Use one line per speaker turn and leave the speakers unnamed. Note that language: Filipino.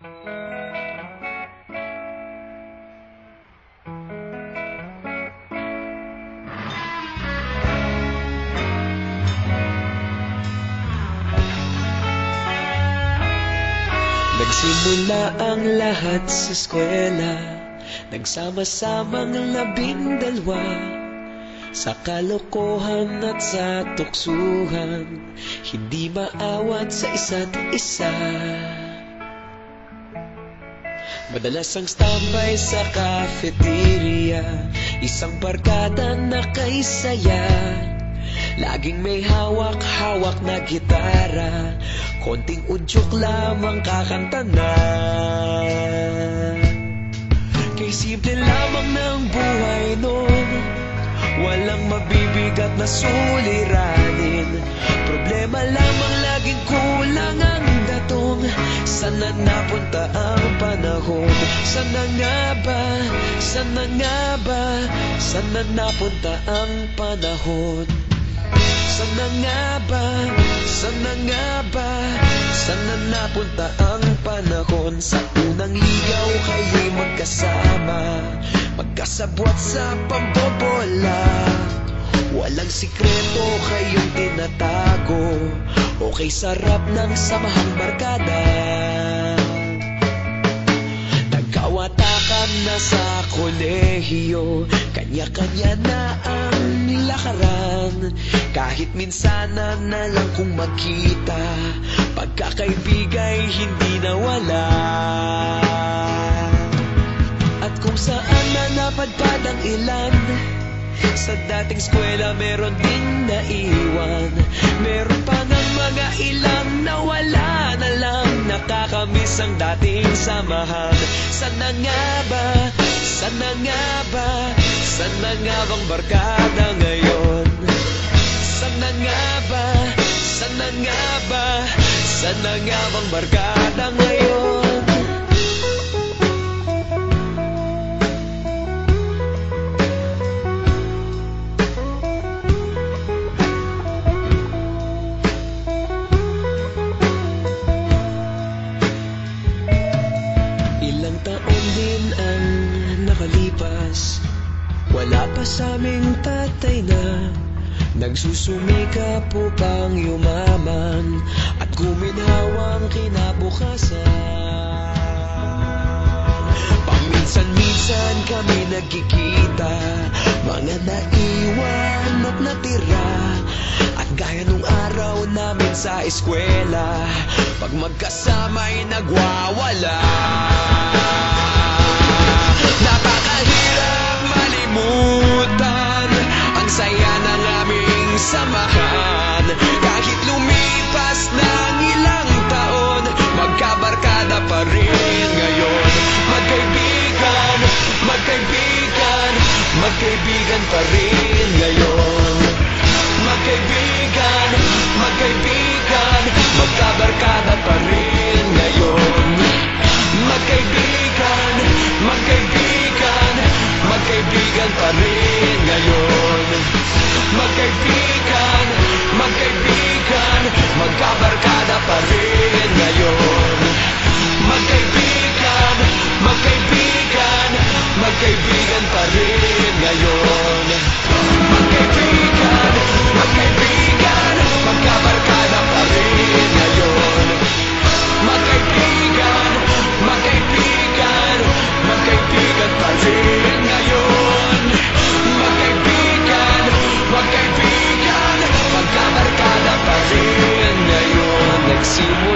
Nagsimula ang lahat sa eskwela, nagsama-samang 12 sa kalokohan at sa tuksuhan, hindi maawat sa isa't isa. Madalas ang standby sa cafeteria, isang barkada na kay saya. Laging may hawak-hawak na gitara, konting udyok lamang kakanta na. Kay simple lamang ng buhay noon, walang mabibigat na suliranin. Problema lamang laging kulang ang datong. Sana napunta ang panahon? Sana nga ba? Sana nga ba? Sana napunta ang panahon? Sana nga ba? Sana nga ba? Sana napunta ang panahon? Sa unang ligaw kayo'y magkasama, magkasabwat sa pambobola. Walang sikreto kayong tinatago, okay sarap ng samahang barkada. Nagkawatakan na sa kolehiyo, kanya-kanya na ang lakaran. Kahit minsana na lang kung magkita, pagkakaibigay hindi nawala. At kung saan na napadpad ang ilan, sa dating eskwela meron ding naiwan. Meron pa ng mga ilang nawala na lang, nakakamiss ang dating samahan. Sana nga ba? Sana nga ba? Sana nga bang barkada ngayon? Sana nga ba? Sana nga ba? Sana nga bang barkada ngayon? Ilang taon din ang nakalipas, wala pa sa aming tatay na nagsusumikap upang yumaman at guminhawang kinabukasan. Paminsan-minsan kami nagkikita, mga naiwan at natira. At gaya nung araw namin sa eskwela, pag magkasama'y nagwawala. Nakakahirap malimutan ang saya ng aming samahan. Kahit lumipas ng ilang taon, magkabarkada pa rin ngayon. Magkaibigan, magkaibigan, magkaibigan pa rin ngayon. Magkaibigan, magkaibigan, magkabarkada pa rin ngayon. Magkaibigan, magkaibigan, magkaibigan pa rin ngayon. Magkaibigan, magkaibigan, magkabarkada pa rin ngayon. Magkaibigan, magkaibigan, magkaibigan pa rin ngayon. Magkaibigan, magkaibigan, magkabarkada pa rin ngayon. Magkaibigan, magkaibigan, magkaibigan pa rin ngayon. Magkaibigan, magkaibigan, magkabarkada pa rin ngayon. Nagsimula